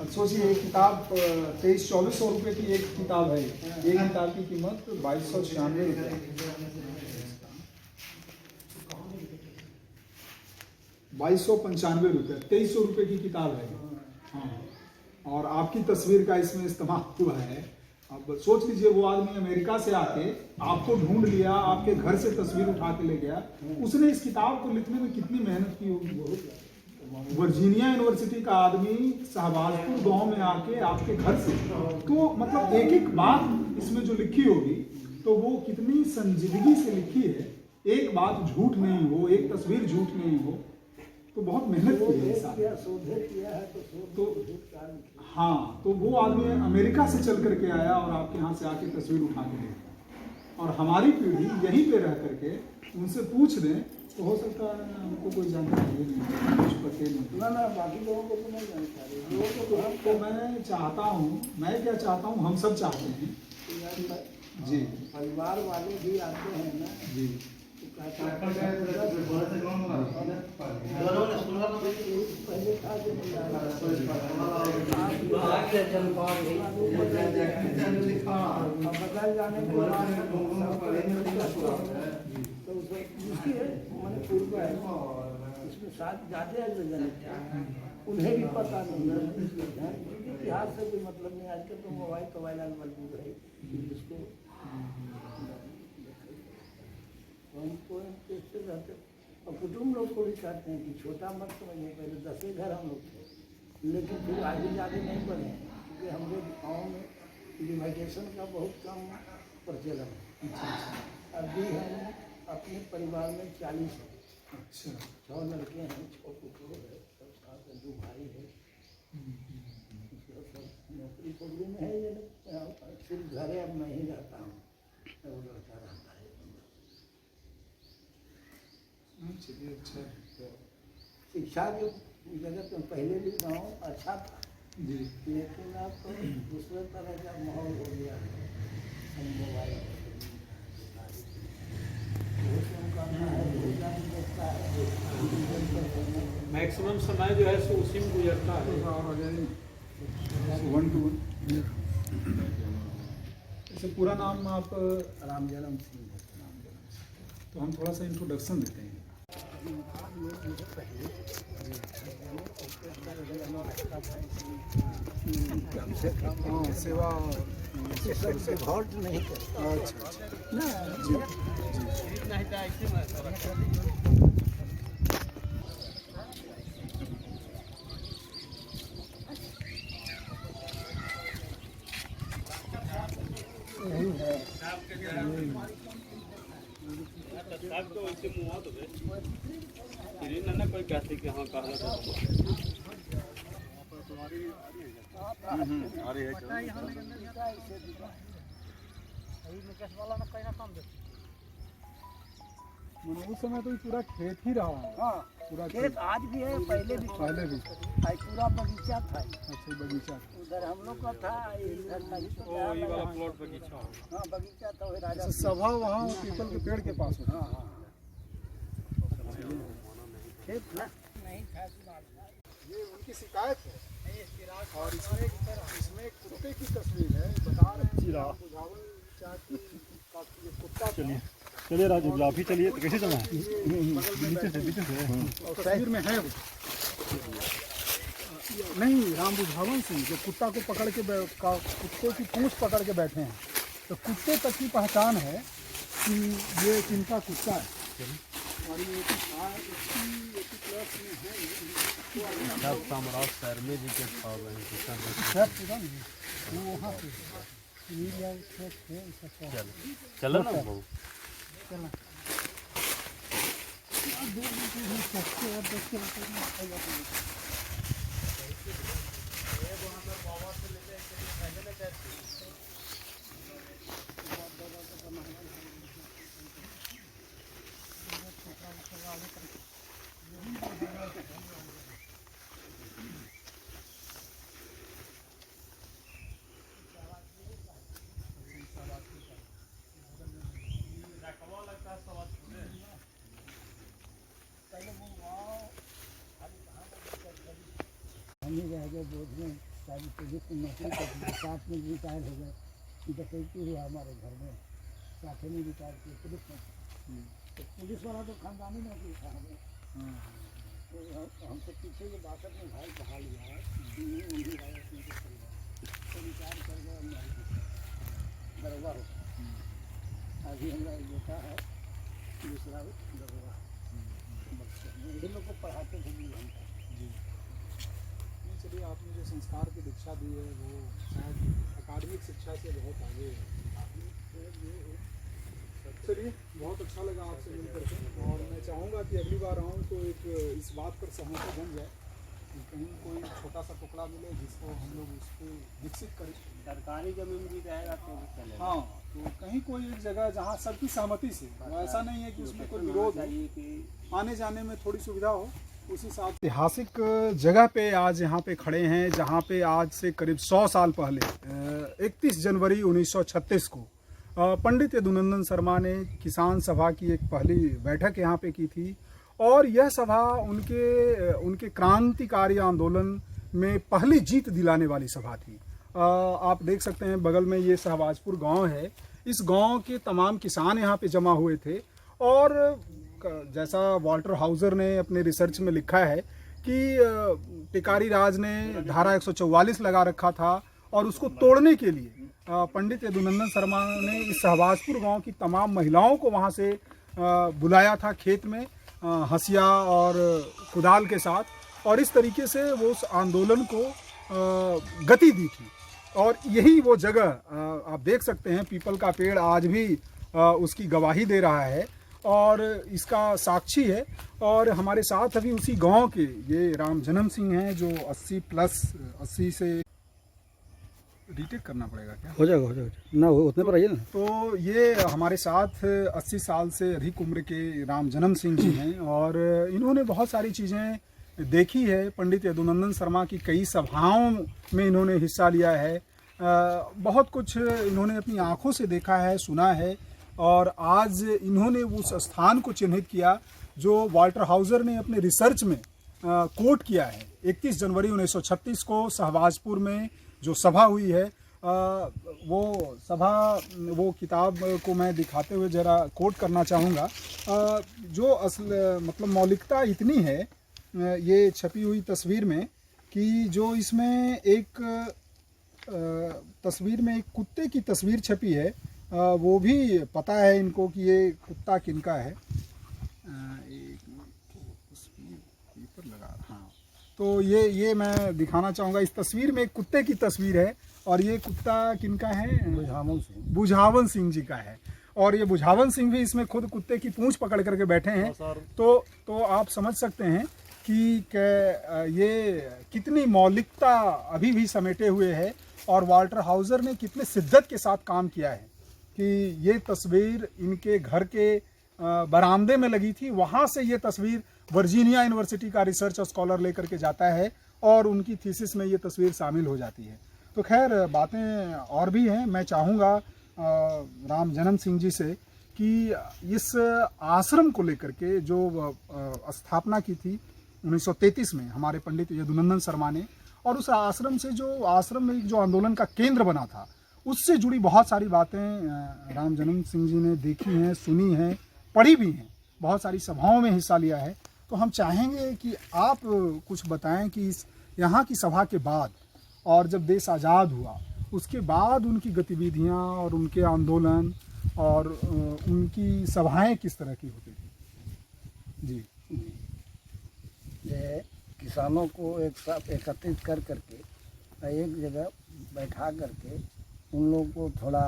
अब सोचिए एक किताब 2300-2400 रुपये की एक किताब है। एक किताब की कीमत 2296 रुपये, 2295 रुपये, 2300 रुपये की किताब है। हाँ, और आपकी तस्वीर का इसमें इस्तेमाल हुआ है। अब सोच लीजिए वो आदमी अमेरिका से आके आपको ढूंढ लिया, आपके घर से तस्वीर उठा के ले गया। उसने इस किताब को लिखने में कितनी मेहनत की होगी। वर्जीनिया यूनिवर्सिटी का आदमी शहबाजपुर गांव में आके आपके घर से, तो मतलब एक एक बात इसमें जो लिखी होगी तो वो कितनी संजीदगी से लिखी है। एक बात झूठ नहीं हो, एक तस्वीर झूठ नहीं हो, तो बहुत मेहनत की है। तो हाँ, तो वो आदमी अमेरिका से चल करके आया और आपके यहाँ से आके तस्वीर उठा के ले गया। और हमारी पीढ़ी यहीं पे रह करके उनसे पूछ दें तो हो सकता है हमको कोई जानकारी नहीं, कुछ पते नहीं। ना बाकी लोगों को तो नहीं जानकारी, लोगों को तो मैं चाहता हूँ, मैं क्या चाहता हूँ, हम सब चाहते हैं जी, परिवार वाले भी आते हैं ना जी, पहले था बदल जाने के बाद तो मैंने पूर्व है इसमें साथ ज़्यादा उन्हें भी पता नहीं है, इतिहास से भी मतलब नहीं। आजकल तो मोबाइल मौजूद है, इसको हमको कैसे रहते। और कुटुम्ब लोग को भी कहते हैं कि छोटा मत समझिए, पहले 10 ही घर हम लोग थे, लेकिन फिर आगे जाके नहीं बढ़े, क्योंकि हम लोग गाँव में डिवाइडेशन का बहुत कम प्रचलन है। अभी हम अपने परिवार में 40 हैं। अच्छा, 6 लड़के हैं, 6 पुत्र है, सब साथ 2 भाई है। सब नौकरी पोकरी में है, ये सिर्फ घर अब मैं ही रहता हूँ, वो लड़का रहता है। चलिए अच्छा है। शिक्षा के जगत में पहले भी गाँव अच्छा था जी, लेकिन अब तो दूसरे तरह का माहौल हो गया है। मोबाइल मैक्सिमम समय जो है सो उसी में गुजरता है। 1 to 1। ऐसे पूरा नाम आप रामजन्म सिंह है। तो हम थोड़ा सा इंट्रोडक्शन देते हैं। हाँ, सेवा से वोट नहीं करता। अच्छा ना जी जी, यही है। तो वैसे मुँह तो कोई कहते कि हाँ कहना उस समय तो पूरा खेत ही रहा है। हाँ, पूरा खेत आज भी है, पहले भी पूरा बगीचा था। अच्छा, बगीचा उधर हम लोग का था, इधर नहीं तो ये वाला प्लॉट बगीचा हो। हाँ बगीचा था, वही राजा सभा वहाँ पीपल के पेड़ के पास होता। हाँ खेत ना नहीं था। ये उनकी शिकायत है। और इसमें एक कुत्ते की तस्वीर है, बता रहे बुझावल चाहती कुत्ता। चलिए राजू, आप ही चलिए। तो कैसे चलना है? तस्वीर में है वो नहीं, राम बुझावन सिंह जो कुत्ता को पकड़ के कुत्ते की पूंछ पकड़ के बैठे हैं, तो कुत्ते तक की पहचान है कि ये किनका कुत्ता है। और ये क्लास में है सम्राट शर्मे जी के वो वहाँ पे चलो ना बहू। पहले वो गाँव हम ही रह गए बोर्ड में, सारी पुलिस में नौकरी कर दी, साथ में रिटायर हो गए, डकैती हुआ हमारे घर में, साथ में रिटायर किए पुलिस में। तो पुलिस वाला तो खानदानी नौकरी था हमें, तो हमसे पीछे ये 62 में भाई बहा लिया है, उन्हीं भाई अपने को चल गया, तो रिटायर कर गया दरोगा हो। अभी हमारा एक बेटा है, दूसरा दरोगा, ये लोग को पढ़ाते थे भी हम। चलिए, आपने जो संस्कार की दीक्षा दी है वो शायद अकादमिक शिक्षा से बहुत आगे है। चलिए, बहुत अच्छा लगा आपसे मिल करके, और मैं चाहूँगा कि अगली बार आऊँ तो एक इस बात पर सहमति बन जाए कि कहीं कोई छोटा सा टुकड़ा मिले जिसको हम लोग उसको विकसित करें। सरकारी जमीन भी रहेगा तो चलेगा। हाँ, तो कहीं कोई एक जगह जहाँ सबकी सहमति से, ऐसा नहीं है कि उसमें कोई विरोध है, आने जाने में थोड़ी सुविधा हो, उसी साथ। ऐतिहासिक जगह पे आज यहाँ पे खड़े हैं, जहाँ पे आज से करीब 100 साल पहले 31 जनवरी 1936 को पंडित यदुनंदन शर्मा ने किसान सभा की एक पहली बैठक यहाँ पे की थी, और यह सभा उनके क्रांतिकारी आंदोलन में पहली जीत दिलाने वाली सभा थी। आप देख सकते हैं बगल में ये शहबाजपुर गांव है, इस गांव के तमाम किसान यहाँ पे जमा हुए थे, और जैसा वाल्टर हाउजर ने अपने रिसर्च में लिखा है कि टिकारी राज ने धारा 144 लगा रखा था, और उसको तोड़ने के लिए पंडित यदुनंदन शर्मा ने इस शहबाजपुर गांव की तमाम महिलाओं को वहां से बुलाया था खेत में हंसिया और कुदाल के साथ, और इस तरीके से वो उस आंदोलन को गति दी थी। और यही वो जगह आप देख सकते हैं, पीपल का पेड़ आज भी उसकी गवाही दे रहा है और इसका साक्षी है। और हमारे साथ अभी उसी गांव के ये राम जन्म सिंह हैं जो 80 से रीटेक करना पड़ेगा क्या? हो जाएगा ना, उतने पर आइए ना। तो ये हमारे साथ 80 साल से अधिक उम्र के राम जन्म सिंह जी हैं, और इन्होंने बहुत सारी चीज़ें देखी है। पंडित यदुनंदन शर्मा की कई सभाओं में इन्होंने हिस्सा लिया है, बहुत कुछ इन्होंने अपनी आंखों से देखा है, सुना है, और आज इन्होंने उस स्थान को चिन्हित किया जो वाल्टर हाउजर ने अपने रिसर्च में कोट किया है। 31 जनवरी 1936 को शहबाजपुर में जो सभा हुई है, वो किताब को मैं दिखाते हुए ज़रा कोट करना चाहूँगा। जो असल मतलब मौलिकता इतनी है ये छपी हुई तस्वीर में कि जो इसमें एक तस्वीर में एक कुत्ते की तस्वीर छपी है, वो भी पता है इनको कि ये कुत्ता किनका है। एक तस्वीर पेपर लगा, हाँ, तो ये मैं दिखाना चाहूँगा। इस तस्वीर में एक कुत्ते की तस्वीर है, और ये कुत्ता किनका है? बुझावन सिंह जी का है। और ये बुझावन सिंह भी इसमें खुद कुत्ते की पूंछ पकड़ करके बैठे हैं। तो आप समझ सकते हैं कि ये कितनी मौलिकता अभी भी समेटे हुए है, और वाल्टर हाउजर ने कितने शिद्दत के साथ काम किया है कि ये तस्वीर इनके घर के बरामदे में लगी थी। वहाँ से ये तस्वीर वर्जीनिया यूनिवर्सिटी का रिसर्च स्कॉलर लेकर के जाता है, और उनकी थीसिस में ये तस्वीर शामिल हो जाती है। तो खैर बातें और भी हैं। मैं चाहूँगा राम जन्म सिंह जी से कि इस आश्रम को लेकर के जो स्थापना की थी 1933 में हमारे पंडित यदुनंदन शर्मा ने, और उस आश्रम से जो आश्रम में जो आंदोलन का केंद्र बना था, उससे जुड़ी बहुत सारी बातें राम जन्म सिंह जी ने देखी हैं, सुनी हैं, पढ़ी भी हैं, बहुत सारी सभाओं में हिस्सा लिया है। तो हम चाहेंगे कि आप कुछ बताएं कि इस यहाँ की सभा के बाद और जब देश आज़ाद हुआ उसके बाद उनकी गतिविधियाँ और उनके आंदोलन और उनकी सभाएं किस तरह की होती थी। जी, ये किसानों को एक साथ एकत्रित कर करके एक जगह बैठा करके उन लोगों को थोड़ा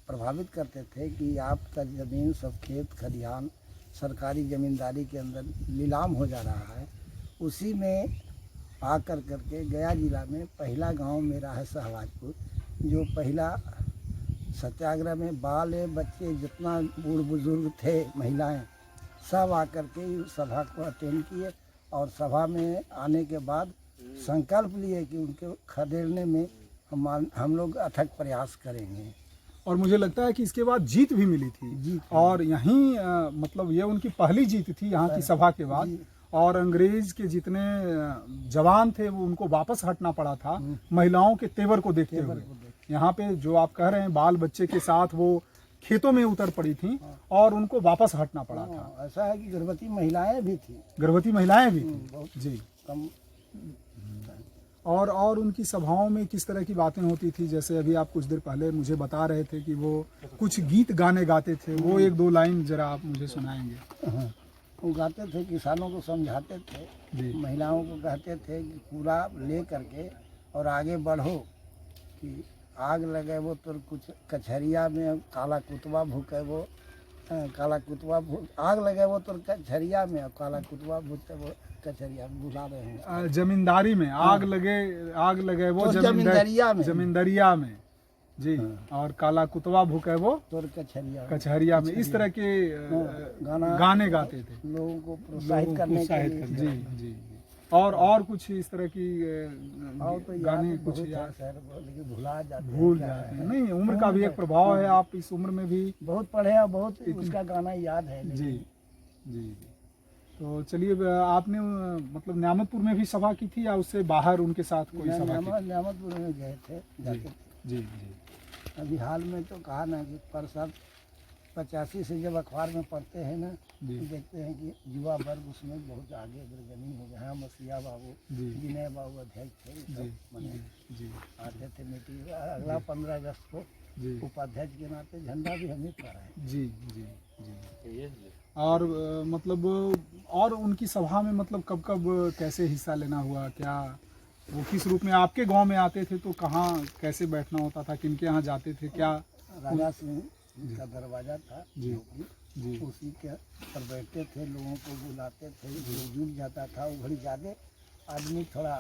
प्रभावित करते थे कि आपका ज़मीन सब खेत खलिहान सरकारी ज़मींदारी के अंदर नीलाम हो जा रहा है। उसी में आकर करके गया जिला में पहला गांव मेरा है शहबाजपुर, जो पहला सत्याग्रह में बाल बच्चे जितना बूढ़ बुजुर्ग थे, महिलाएं सब आकर के इस सभा को अटेंड किए, और सभा में आने के बाद संकल्प लिए कि उनके खदेड़ने में हम लोग अथक प्रयास करेंगे। और मुझे लगता है कि इसके बाद जीत भी मिली थी। और यहीं मतलब ये उनकी पहली जीत थी यहाँ की सभा के बाद, और अंग्रेज के जितने जवान थे वो उनको वापस हटना पड़ा था महिलाओं के तेवर को देखते हुए। यहाँ पे जो आप कह रहे हैं बाल बच्चे के साथ वो खेतों में उतर पड़ी थी और उनको वापस हटना पड़ा था। ऐसा है कि गर्भवती महिलाएं भी थी, गर्भवती महिलाएं भी थी बहुत जी। कम। और उनकी सभाओं में किस तरह की बातें होती थी? जैसे अभी आप कुछ देर पहले मुझे बता रहे थे कि वो कुछ गीत गाने गाते थे, वो एक दो लाइन जरा आप मुझे सुनाएंगे। वो गाते थे, किसानों को समझाते थे, जी। महिलाओं को कहते थे कि पूरा ले करके और आगे बढ़ो, कि आग लगे वो तो कुछ कचहरिया में काला कुतवा भूखे वो काला कुतवा आग लगे वो तो कचहरिया में, काला कुतवा भूखे वो कचहरिया में बुला रहे हैं। जमींदारी में आग लगे वो तो जमींदारिया में, जमींदारिया में जी। और काला कुतवा भूखे वो तो कचहरिया में। इस तरह के गाने गाते थे लोगों को प्रोत्साहित करने के लिए। जी जी। और कुछ इस तरह की और तो गाने कुछ कुछ याद लेकिन भूल जाते हैं। नहीं, उम्र का भी एक प्रभाव है, आप इस उम्र में भी बहुत पढ़े और बहुत उसका गाना याद है। जी जी। तो चलिए, आपने मतलब न्यामतपुर में भी सभा की थी या उससे बाहर उनके साथ कोई सभा की? न्यामतपुर में गए थे, जाते थे। जी जी। अभी हाल में तो कहा ना कि पर साल 85 से जब अखबार में पढ़ते हैं ना, तो देखते हैं कि युवा वर्ग उसमें बहुत आगे अग्रगणी हो गया है। मसीहा बाबू, विनय बाबू अध्यक्ष थे, जी आते थे मीटिंग। अगला 15 अगस्त को उपाध्यक्ष के नाते झंडा भी हमें फहराया है। जी जी जी। और मतलब और उनकी सभा में मतलब कब कब कैसे हिस्सा लेना हुआ? क्या वो किस रूप में आपके गांव में आते थे तो कहाँ कैसे बैठना होता था, किनके यहाँ जाते थे? क्या राजा सिंह का दरवाजा था जी जी, उसी के पर बैठते थे, लोगों को बुलाते थे, जो जुट जाता था वो घड़ी ज़्यादा आदमी थोड़ा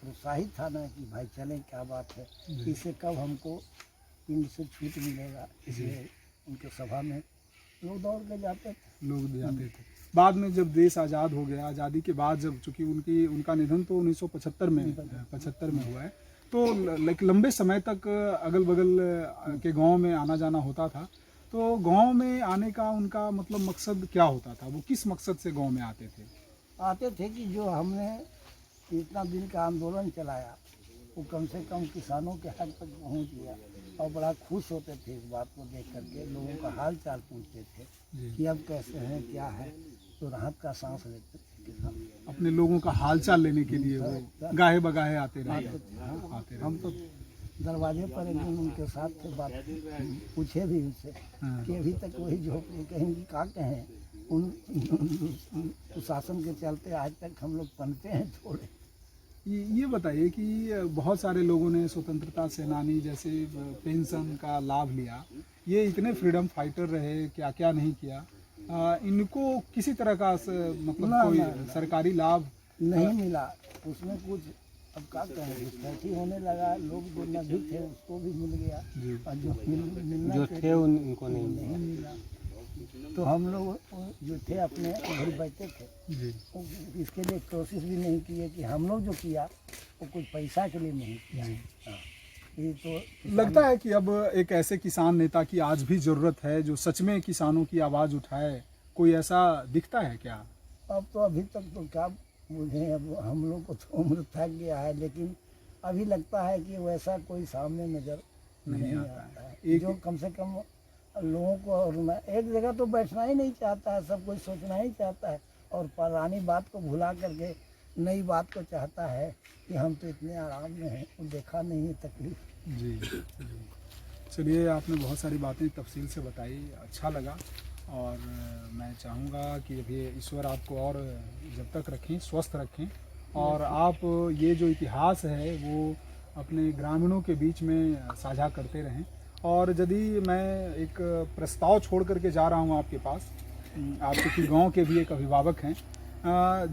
प्रोत्साहित था ना कि भाई चलें, क्या बात है, इससे कब हमको पिंड से छूट मिलेगा, इसलिए उनके सभा में लोग दौड़ के जाते थे। बाद में जब देश आज़ाद हो गया, आज़ादी के बाद जब चूँकि उनका निधन तो 1975 में हुआ है, तो लंबे समय तक अगल बगल के गांव में आना जाना होता था। तो गांव में आने का उनका मतलब मकसद क्या होता था? वो किस मकसद से गांव में आते थे? आते थे कि जो हमने इतना दिन का आंदोलन चलाया वो कम से कम किसानों के हक तक पहुंच गया, और बड़ा खुश होते थे इस बात को देख करके। लोगों का हाल चाल पूछते थे कि अब कैसे हैं, क्या है, तो राहत का सांस लेते थे किसान। अपने लोगों का हाल चाल लेने के लिए वो गाहे बगाहे आते रहे। हम तो दरवाजे पर एकदम उनके साथ थे, बात पूछे भी उनसे कि अभी तक वही झोंपड़ी कहीं का कहें, उन शासन के चलते आज तक हम लोग पनपे हैं थोड़े। ये बताइए कि बहुत सारे लोगों ने स्वतंत्रता सेनानी जैसे पेंशन का लाभ लिया, ये इतने फ्रीडम फाइटर रहे, क्या क्या नहीं किया, इनको किसी तरह का मतलब कोई सरकारी लाभ नहीं मिला उसमें कुछ। अब क्या कहें, घुसपैठी होने लगा, लोग जो नभी थे उसको भी मिल गया, और जो मिलना थे उनको नहीं मिला। तो हम लोग जो थे अपने घर बैठे थे, इसके लिए कोशिश भी नहीं किए कि हम लोग जो किया वो कुछ पैसा के लिए नहीं किया। ये तो लगता है कि अब एक ऐसे किसान नेता की आज भी ज़रूरत है जो सच में किसानों की आवाज़ उठाए। कोई ऐसा दिखता है क्या? अब तो अभी तक तो क्या मुझे, अब हम लोग को तो उम्र थक गया है, लेकिन अभी लगता है कि वैसा कोई सामने नज़र नहीं आता है जो कम से कम लोगों को। और एक जगह तो बैठना ही नहीं चाहता है, सब कुछ सोचना ही चाहता है, और पुरानी बात को भुला करके नई बात को चाहता है कि हम तो इतने आराम में हैं, वो देखा नहीं है तकलीफ। जी चलिए, आपने बहुत सारी बातें तफसील से बताई, अच्छा लगा। और मैं चाहूँगा कि अभी ईश्वर आपको और जब तक रखें, स्वस्थ रखें, और आप ये जो इतिहास है वो अपने ग्रामीणों के बीच में साझा करते रहें। और यदि मैं एक प्रस्ताव छोड़ करके जा रहा हूँ आपके पास, आप चूँकि गाँव के भी एक अभिभावक हैं,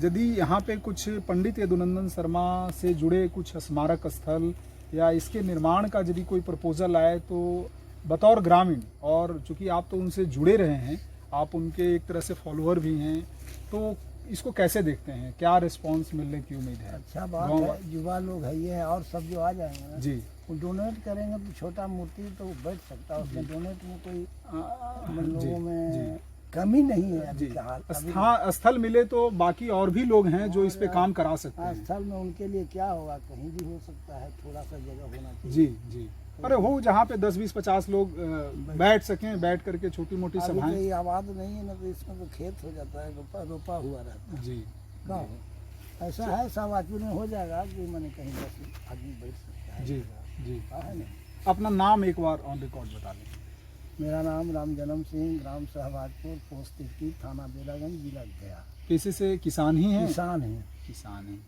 यदि यहाँ पे कुछ पंडित यदुनंदन शर्मा से जुड़े कुछ स्मारक स्थल या इसके निर्माण का यदि कोई प्रपोजल आए, तो बतौर ग्रामीण, और चूँकि आप तो उनसे जुड़े रहे हैं, आप उनके एक तरह से फॉलोअर भी हैं, तो इसको कैसे देखते हैं? क्या रिस्पांस मिलने की उम्मीद है? अच्छा बात है, युवा लोग है ये, और सब जो आ जाएंगे ना जी, वो डोनेट करेंगे तो छोटा मूर्ति तो बैठ सकता है उसमें। डोनेट में कोई लोगों में कमी नहीं है अभी जी फिलहाल। अभी स्थल मिले तो बाकी और भी लोग हैं जो इस पे काम करा सकते हाँ, हैं। स्थल में उनके लिए क्या होगा, कहीं भी हो सकता है, थोड़ा सा जगह होना चाहिए। जी जी, अरे हो जहाँ पे 10 20 50 लोग बैठ सकें, बैठ करके छोटी मोटी अभी तो सभाएं। ये आबाद नहीं है ना, तो इसमें तो खेत हो जाता है, रोपा हुआ रहता है जी गाँव। ऐसा है शाहबाजपुर में हो जाएगा कि मैंने कहीं 10 आदमी बैठ सकता है। जी जी, है ना। अपना नाम एक बार ऑन रिकॉर्ड बता दें। मेरा नाम राम जन्म सिंह, ग्राम शाहबाजपुर, पोस्ट 21, थाना बेलागंज, जिला गया। पेशे से किसान ही हैं? किसान है। किसान हैं।